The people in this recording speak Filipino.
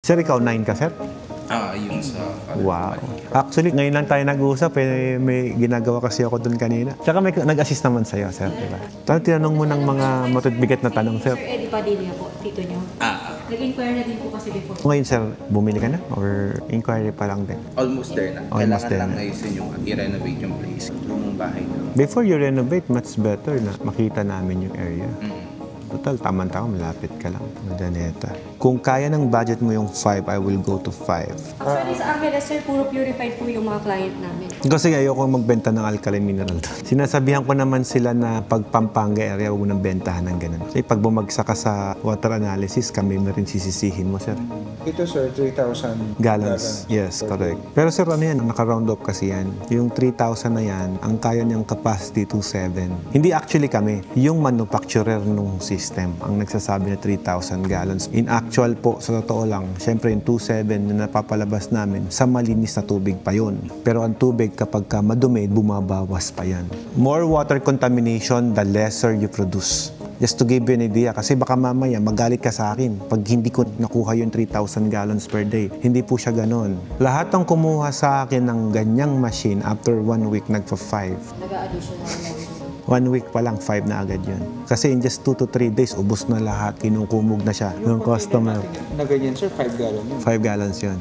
Sir, ikaw 9 ka, sir? Yung sa... Wow. Actually, ngayon lang tayo nag-uusap. May ginagawa kasi ako doon kanina. Tsaka may nag-assist naman sa'yo, sir. Diba? Tapos tinanong mo ng mga matutbigat na tanong, sir. Sir Eddie Padilla po, tito niyo. Nag-inquire na din po kasi before. Ngayon, sir, bumili ka na? Or inquiry pa lang din? Almost there na. Almost Kailangan there lang na. ayusin yung i-renovate yung place, yung bahay na. Before you renovate, much better na makita namin yung area. Total, tama-tama, malapit ka lang. Daneta. Kung kaya ng budget mo yung 5, I will go to 5. Actually, sa amin, sir, puro purified po yung mga client namin. Kasi ayoko magbenta ng alkaline mineral doon. Sinasabihan ko naman sila na pag Pampanga area, huwag mo nang bentahan ng ganun. Kasi pag bumagsak ka sa water analysis, kami na rin sisisihin mo, sir. Ito sir, 3,000 Gallons. Yes, correct. Pero sir, ano yan? Naka-round up kasi yan. Yung 3,000 na yan, ang kaya niyang capacity 2.7. Hindi actually kami. Yung manufacturer nung system ang nagsasabi na 3,000 gallons. In actual po, sa totoo lang, syempre yung 2.7 na napapalabas namin, sa malinis na tubig pa yun. Pero ang tubig kapag ka madumi, bumabawas pa yan. More water contamination, the lesser you produce. Just to give you an idea, kasi baka mamaya magalit ka sa akin pag hindi ko nakuha yung 3,000 gallons per day. Hindi po siya ganon. Lahat ng kumuha sa akin ng ganyang machine, after 1 week, nagpa-5. Nag-a-additional lang. 1 week pa lang, 5 na agad yun. Kasi in just 2 to 3 days, ubos na lahat. Kinukumog na siya ng customer. Na ganyan sir, 5 gallon yun. 5 gallons yun.